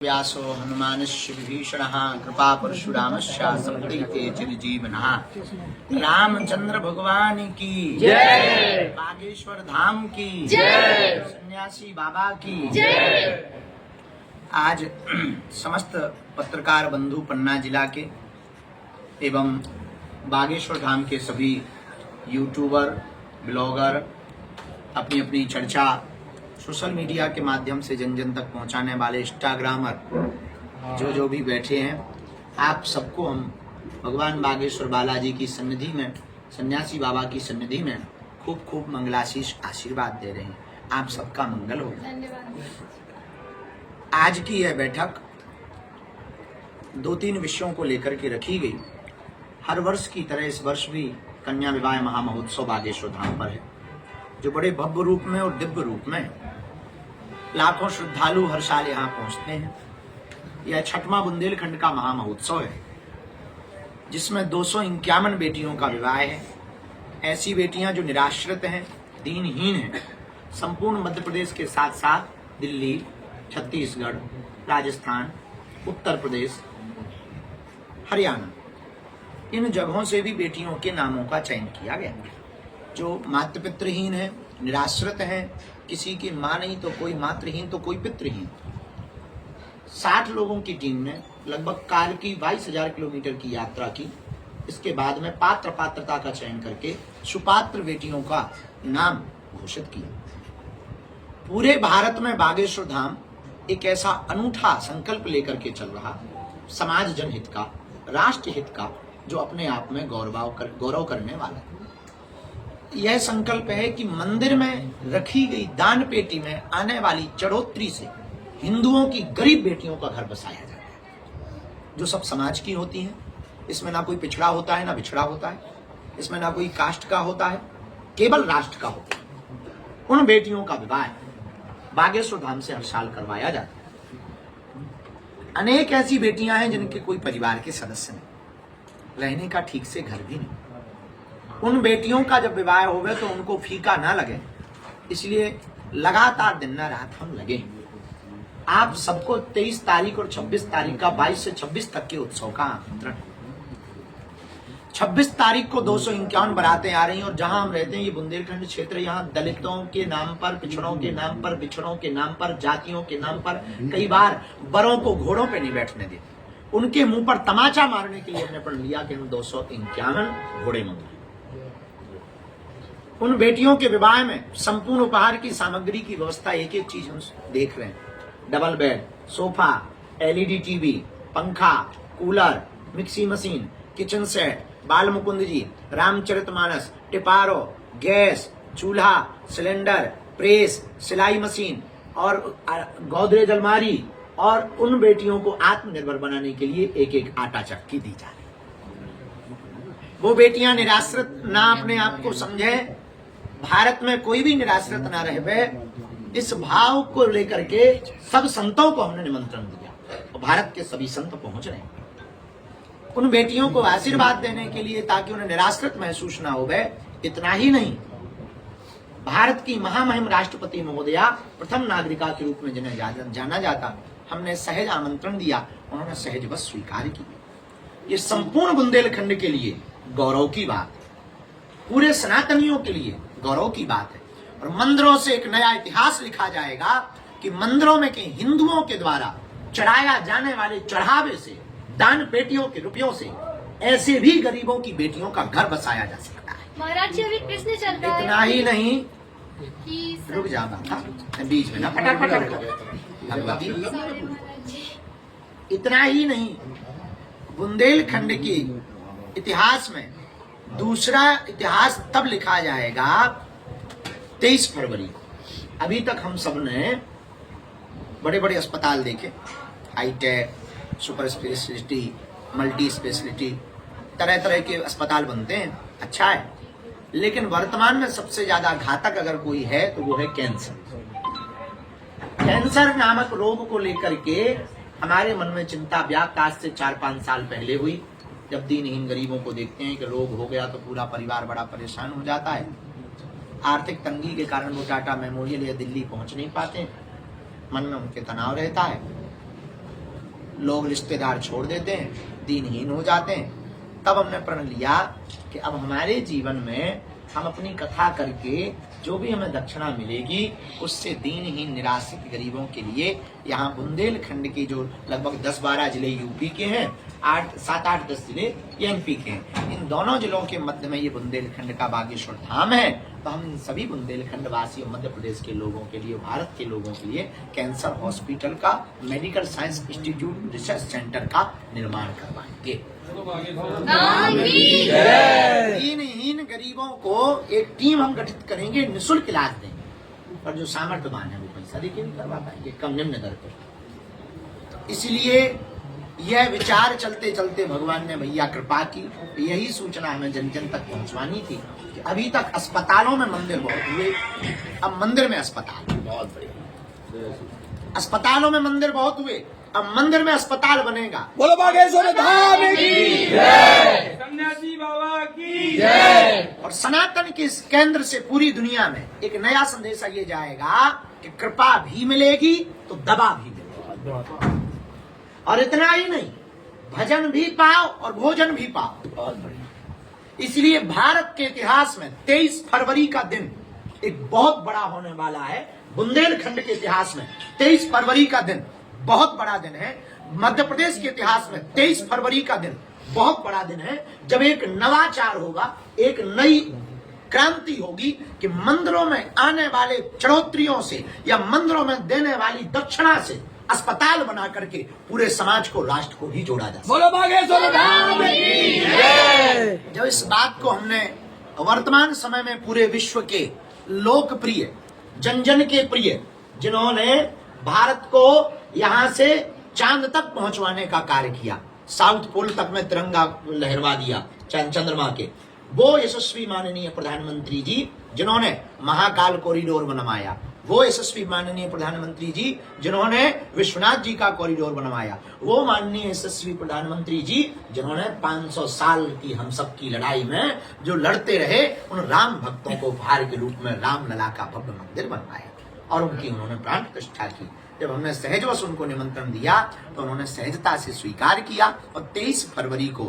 व्यासो हनुमानस्य विभीषणः कृपा परशुरामस्य संप्रीते चिरजीवनः। रामचंद्र भगवान की जय, बागेश्वर धाम की जय, सन्यासी बाबा की जय। आज समस्त पत्रकार बंधु पन्ना जिला के एवं बागेश्वर धाम के सभी यूट्यूबर ब्लॉगर अपनी अपनी चर्चा सोशल मीडिया के माध्यम से जन जन तक पहुंचाने वाले इंस्टाग्रामर जो भी बैठे हैं, आप सबको हम भगवान बागेश्वर बालाजी की सन्निधि में, सन्यासी बाबा की सन्निधि में खूब खूब मंगलाशीष आशीर्वाद दे रहे हैं। आप सबका मंगल हो। आज की यह बैठक 2-3 विषयों को लेकर के रखी गई। हर वर्ष की तरह इस वर्ष भी कन्या विवाह महामहोत्सव बागेश्वर धाम पर है, जो बड़े भव्य रूप में और दिव्य रूप में लाखों श्रद्धालु हर साल यहाँ पहुंचते हैं। यह 6वां बुंदेलखंड का महामहोत्सव है, जिसमें 251 बेटियों का विवाह है। ऐसी बेटियां जो निराश्रित हैं, दीनहीन हैं, संपूर्ण मध्य प्रदेश के साथ साथ दिल्ली, छत्तीसगढ़, राजस्थान, उत्तर प्रदेश, हरियाणा, इन जगहों से भी बेटियों के नामों का चयन किया गया। जो मातृ पितृहीन है, निराश्रित हैं, किसी की मां नहीं तो कोई मातृहीन तो कोई पितृहीन, 60 लोगों की टीम ने लगभग काल की 22,000 किलोमीटर की यात्रा की। इसके बाद में पात्रता का चयन करके सुपात्र बेटियों का नाम घोषित किया। पूरे भारत में बागेश्वर धाम एक ऐसा अनूठा संकल्प लेकर के चल रहा, समाज जनहित का, राष्ट्र हित का, जो अपने आप में गौरव करने वाला है। यह संकल्प है कि मंदिर में रखी गई दान पेटी में आने वाली चढ़ोतरी से हिंदुओं की गरीब बेटियों का घर बसाया जाता है, जो सब समाज की होती हैं। इसमें ना कोई पिछड़ा होता है, ना बिछड़ा होता है, इसमें ना कोई कास्ट का होता है, केवल राष्ट्र का होता है। उन बेटियों का विवाह बागेश्वर धाम से हर साल करवाया जाता है। अनेक ऐसी बेटियां हैं जिनके कोई परिवार के सदस्य नहीं, रहने का ठीक से घर भी नहीं। उन बेटियों का जब विवाह होवे तो उनको फीका ना लगे, इसलिए लगातार दिन रात हम लगे। आप सबको 23 तारीख और 26 तारीख का 22 से 26 तक के उत्सव का आमंत्रण। 26 तारीख को 251 बारातें आ रही हैं, और जहां हम रहते हैं ये बुंदेलखंड क्षेत्र, यहाँ दलितों के नाम पर, पिछड़ों के नाम पर, बिछड़ों के नाम पर, जातियों के नाम पर कई बार बरों को घोड़ों पे नहीं बैठने देते। उनके मुंह पर तमाचा मारने के लिए हमने प्रण लिया कि हम 251 घोड़े मंगाए। उन बेटियों के विवाह में संपूर्ण उपहार की सामग्री की व्यवस्था, एक एक चीज हम देख रहे हैं। Double bed, sofa, LED TV, पंखा, cooler, mixie machine, kitchen set, Bal Mukund ji, Ramcharitmanas, टिपारो, गैस, चूल्हा, सिलेंडर, प्रेस, सिलाई मशीन और गोदरेज अलमारी, और उन बेटियों को आत्मनिर्भर बनाने के लिए एक एक आटा चक्की दी जा रही। वो बेटियां निराश्रित ना अपने आप को समझे, भारत में कोई भी निराश्रित ना रहे, इस भाव को लेकर के सब संतों को हमने निमंत्रण दिया, और भारत के सभी संत पहुंच रहे हैं उन बेटियों को आशीर्वाद देने के लिए, ताकि उन्हें निराश्रित महसूस ना हो गए। इतना ही नहीं, भारत की महामहिम राष्ट्रपति महोदया, प्रथम नागरिका के रूप में जिन्हें जाना जाता, हमने सहज आमंत्रण दिया, उन्होंने सहज बस स्वीकार की। ये संपूर्ण बुंदेलखंड के लिए गौरव की बात है, पूरे सनातनियों के लिए गौरव की बात है। और मंदिरों से एक नया इतिहास लिखा जाएगा कि मंदिरों में के हिंदुओं के द्वारा चढ़ाया जाने वाले चढ़ावे से, दान पेटियों के रुपयों से ऐसे भी गरीबों की बेटियों का घर बसाया जा सकता है। महाराज जी अभी प्रश्न चल रहा है। इतना ही नहीं, रुक जाना था बीच में ना, इतना ही नहीं, बुंदेलखंड के इतिहास में दूसरा इतिहास तब लिखा जाएगा 23 फरवरी को। अभी तक हम सब ने बड़े बड़े अस्पताल देखे, hi tech, super specialty, multi specialty, तरह तरह के अस्पताल बनते हैं, अच्छा है। लेकिन वर्तमान में सबसे ज्यादा घातक अगर कोई है तो वो है कैंसर। कैंसर नामक रोग को लेकर के हमारे मन में चिंता व्याप्त आज से 4-5 साल पहले हुई, जब दीनहीन गरीबों को देखते हैं कि रोग हो गया तो पूरा परिवार बड़ा परेशान हो जाता है। आर्थिक तंगी के कारण वो टाटा मेमोरियल या दिल्ली पहुंच नहीं पाते, मन में उनके तनाव रहता है। लोग रिश्तेदार छोड़ देते हैं, दीनहीन हो जाते हैं। तब हमने प्रण लिया कि अब हमारे जीवन में हम अपनी कथा करके जो भी हमें दक्षिणा मिलेगी उससे दीनहीन निराश्रित गरीबों के लिए यहाँ बुंदेलखंड के जो लगभग 10-12 जिले यूपी के हैं, 7-8-10 जिले एमपी के हैं, इन दोनों जिलों के मध्य में ये बुंदेलखंड का बागेश्वर धाम है। तो हम इन सभी बुंदेलखंड वासियों, मध्य प्रदेश के लोगों के लिए, भारत के लोगों के लिए कैंसर हॉस्पिटल का, medical science institute research centre का निर्माण करवाएंगे। दीनहीन गरीबों को एक टीम हम गठित करेंगे, निःशुल्क इलाज देंगे, और जो सामर्थ्यवान है वो पैसा देके नहीं करवा पाएंगे, कम निम्न दर पर। तो इसलिए यह विचार चलते चलते भगवान ने भैया कृपा की। यही सूचना हमें जन जन तक पहुंचवानी थी कि अभी तक अस्पतालों में मंदिर बहुत हुए, अब मंदिर में अस्पताल बहुत बड़े, अस्पतालों में मंदिर बहुत हुए, अब मंदिर में अस्पताल बनेगा। बोलो बागेश्वर धाम की जय, सन्यासी बाबा की जय। और सनातन के इस केंद्र से पूरी दुनिया में एक नया संदेशा ये जाएगा कि कृपा भी मिलेगी तो दबा भी मिलेगा, और इतना ही नहीं, भजन भी पाओ और भोजन भी पाओ। बहुत बढ़िया। इसलिए भारत के इतिहास में 23 फरवरी का दिन एक बहुत बड़ा होने वाला है। बुंदेलखंड के इतिहास में 23 फरवरी का दिन बहुत बड़ा दिन है। मध्य प्रदेश के इतिहास में 23 फरवरी का दिन बहुत बड़ा दिन है, जब एक नवाचार होगा, एक नई क्रांति होगी कि मंदिरों में आने वाले चढ़ोत्रियों से या मंदिरों में देने वाली दक्षिणा से अस्पताल बना करके पूरे समाज को, राष्ट्र को भी जोड़ा जा। बोलो बागेश्वर धाम की जय। जब इस बात को हमने वर्तमान समय में पूरे विश्व के लोकप्रिय, जन जन के प्रिय, जिन्होंने भारत को यहाँ से चांद तक पहुंचवाने का कार्य किया, साउथ पोल तक में तिरंगा लहरवा दिया चंद्रमा के, वो यशस्वी माननीय प्रधानमंत्री जी जिन्होंने महाकाल कॉरिडोर बनवाया, वो यशस्वी माननीय प्रधानमंत्री जी जिन्होंने विश्वनाथ जी का कॉरिडोर बनवाया, वो माननीय यशस्वी प्रधानमंत्री जी जिन्होंने 500 साल की हम सब की लड़ाई में जो लड़ते रहे, उन राम भक्तों को उपहार के रूप में रामलला का भव्य मंदिर बनवाया और उनकी उन्होंने प्राण प्रतिष्ठा की। जब हमने सहजवश उनको निमंत्रण दिया तो उन्होंने सहजता से स्वीकार किया, और 23 फरवरी को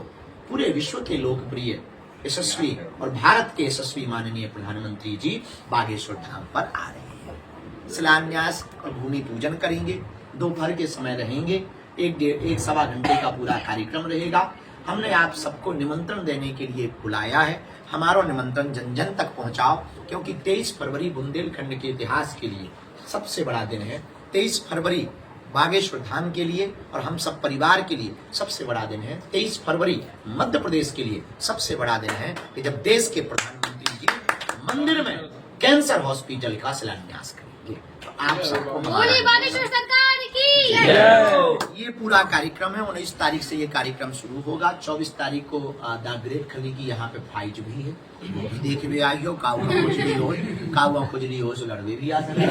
पूरे विश्व के लोकप्रिय, यशस्वी और भारत के यशस्वी माननीय प्रधानमंत्री जी बागेश्वर धाम पर आ रहे हैं। शिलान्यास और भूमि पूजन करेंगे, दोपहर के समय रहेंगे, एक सवा घंटे का पूरा कार्यक्रम रहेगा। हमने आप सबको निमंत्रण देने के लिए बुलाया है। हमारा निमंत्रण जन जन तक पहुंचाओ, क्योंकि 23 फरवरी बुंदेलखंड के इतिहास के लिए सबसे बड़ा दिन है। 23 फरवरी बागेश्वर धाम के लिए और हम सब परिवार के लिए सबसे बड़ा दिन है। 23 फरवरी मध्य प्रदेश के लिए सबसे बड़ा दिन है कि जब देश के प्रधानमंत्री जी मंदिर में कैंसर हॉस्पिटल का शिलान्यास करेंगे। तो आप सबको बोली बागेश्वर सरकार की ये पूरा कार्यक्रम है। 19 तारीख से ये कार्यक्रम शुरू होगा। 24 तारीख को द ग्रेट खली की यहाँ पे फाइट भी है, वो भी देख भी आई हो। काउआ खुजली हो तो लड़वे भी आ सकते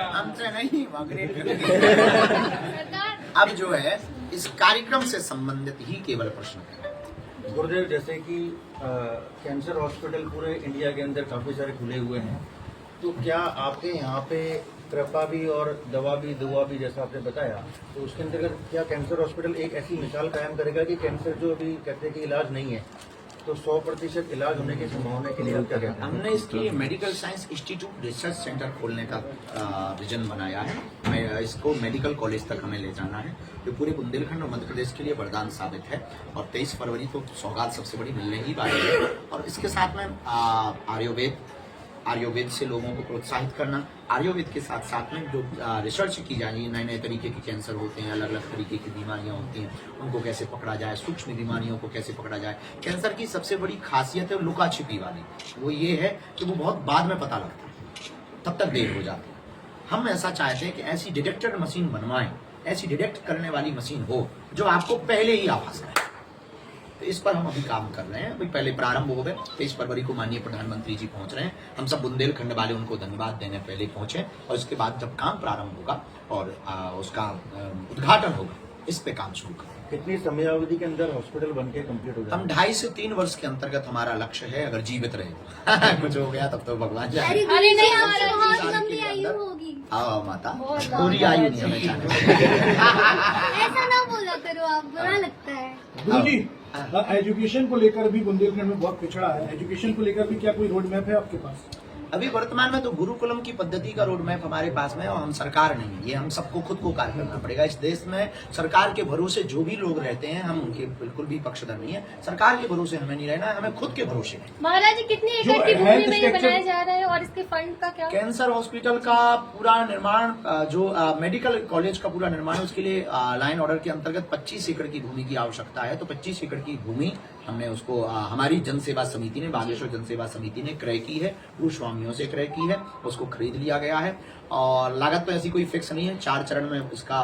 हमसे नहीं, वहाँ ग्रेट खली। अब जो है इस कार्यक्रम से संबंधित ही केवल प्रश्न है। गुरुदेव, जैसे कि कैंसर हॉस्पिटल पूरे इंडिया के अंदर काफी सारे खुले हुए हैं, तो क्या आपके यहाँ पे कृपा भी और दवा भी, दुआ भी, जैसा आपने बताया, तो उसके अंतर्गत क्या कैंसर हॉस्पिटल एक ऐसी मिसाल कायम करेगा कि कैंसर जो अभी कहते हैं कि इलाज नहीं है, तो 100% इलाज होने की संभावना के लिए आप क्या कहते हैं? हमने इसकी medical science institute research centre खोलने का विजन बनाया है। मैं इसको मेडिकल कॉलेज तक हमें ले जाना है, जो पूरे बुंदेलखंड और मध्य प्रदेश के लिए वरदान साबित है। और 23 फरवरी तो सौगात सबसे बड़ी मिलने ही वाली है। और इसके साथ में आयुर्वेद से लोगों को प्रोत्साहित करना, आयुर्वेद के साथ साथ में जो रिसर्च की जा रही है, नए नए तरीके के कैंसर होते हैं, अलग अलग तरीके की बीमारियां होती हैं, उनको कैसे पकड़ा जाए, सूक्ष्म बीमारियों को कैसे पकड़ा जाए। कैंसर की सबसे बड़ी खासियत है लुका छिपी वाली, वो ये है कि वो बहुत बाद में पता लगता है, तब तक देर हो जाती है। हम ऐसा चाहते हैं कि ऐसी डिटेक्टर मशीन बनवाएं, ऐसी डिटेक्ट करने वाली मशीन हो जो आपको पहले ही आभास करे। तो इस पर हम अभी काम कर रहे हैं। अभी पहले प्रारंभ हो गए। 23 फरवरी को माननीय प्रधानमंत्री जी पहुंच रहे हैं। हम सब बुंदेलखंड वाले उनको धन्यवाद देने पहले पहुंचे, और इसके बाद जब काम प्रारंभ होगा और उसका उद्घाटन होगा, इस पे काम शुरू करेंगे। कितनी समयावधि के अंदर हॉस्पिटल बनके कंप्लीट हो हम जाएगा? 2.5 से 3 वर्ष के अंतर्गत हमारा लक्ष्य है, अगर जीवित रहे कुछ हो गया तब तो भगवान जाने। अरे नहीं, हमारी लंबी आयु होगी। आओ माता बहुत पूरी आयु नहीं हमें चाहिए। ऐसा ना बोला करो आप, बुरा लगता है। गुरु जी, एजुकेशन को लेकर भी बुंदेलखंड में बहुत पिछड़ा है। एजुकेशन को लेकर भी क्या कोई रोड मैप है आपके पास? अभी वर्तमान में तो गुरुकुलम की पद्धति का रोड मैप हमारे पास में है और हम सरकार नहीं है, ये हम सबको खुद को कार्य करना पड़ेगा। इस देश में सरकार के भरोसे जो भी लोग रहते हैं हम उनके बिल्कुल भी पक्षधर नहीं है। सरकार के भरोसे हमें नहीं रहना है, हमें खुद के भरोसे है। महाराज जी, कितनी जो एकड़ की भूमि health में ये structure- बनाया जा रहा है और इसके फंड का क्या? कैंसर हॉस्पिटल का पूरा निर्माण, जो मेडिकल कॉलेज का पूरा निर्माण है, उसके लिए लाइन ऑर्डर के अंतर्गत 25 एकड़ की भूमि की आवश्यकता है। तो 25 एकड़ की भूमि हमने उसको हमारी जनसेवा समिति ने, बागेश्वर जनसेवा समिति ने क्रय की है, भूस्वामियों से क्रय की है, उसको खरीद लिया गया है। और लागत तो ऐसी कोई फिक्स नहीं है, 4 चरण में इसका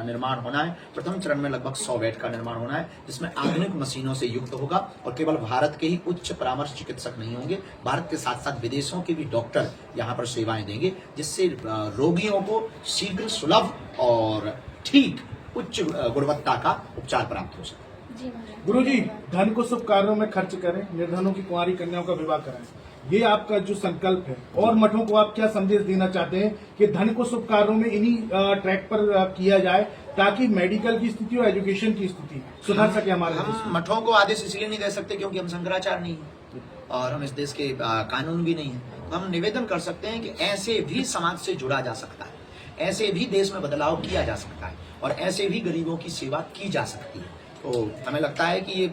निर्माण होना है। प्रथम चरण में लगभग 100 बेड का निर्माण होना है, जिसमें आधुनिक मशीनों से युक्त होगा और केवल भारत के ही उच्च परामर्श चिकित्सक नहीं होंगे, भारत के साथ साथ विदेशों के भी डॉक्टर यहाँ पर सेवाएं देंगे, जिससे रोगियों को शीघ्र, सुलभ और ठीक उच्च गुणवत्ता का उपचार प्राप्त हो सके। जी महाराज। गुरु जी, धन को शुभ कार्यों में खर्च करें, निर्धनों की कुंवारी कन्याओं का विवाह कराएं, ये आपका जो संकल्प है। और मठों को आप क्या संदेश देना चाहते हैं कि धन को शुभ कार्यों में इन्हीं ट्रैक पर किया जाए, ताकि मेडिकल की स्थिति और एजुकेशन की स्थिति सुधर सके हमारे देश हम में? मठों को आदेश इसलिए नहीं दे सकते क्योंकि हम शंकराचार्य नहीं है और हम इस देश के कानून भी नहीं है। तो हम निवेदन कर सकते हैं कि ऐसे भी समाज से जुड़ा जा सकता है, ऐसे भी देश में बदलाव किया जा सकता है और ऐसे भी गरीबों की सेवा की जा सकती है। तो हमें लगता है कि ये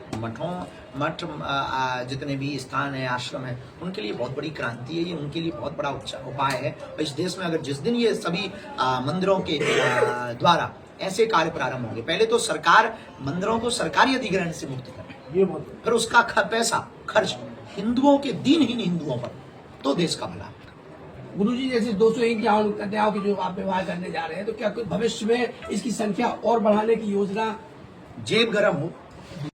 मठ जितने भी स्थान है, आश्रम है, उनके लिए बहुत बड़ी क्रांति है, ये उनके लिए बहुत बड़ा उपाय है। और इस देश में अगर जिस दिन ये सभी मंदिरों के द्वारा ऐसे कार्य प्रारंभ होंगे, पहले तो सरकार मंदिरों को सरकारी अधिग्रहण से मुक्त करे, ये बहुत फिर उसका पैसा खर्च हिंदुओं के दीनहीन हिंदुओं पर, तो देश का भला है। गुरुजी, जैसे 201 कन्याओं की जो आप विवाह करने जा रहे हैं, तो क्या कुछ भविष्य में इसकी संख्या और बढ़ाने की योजना? जेब गरम हो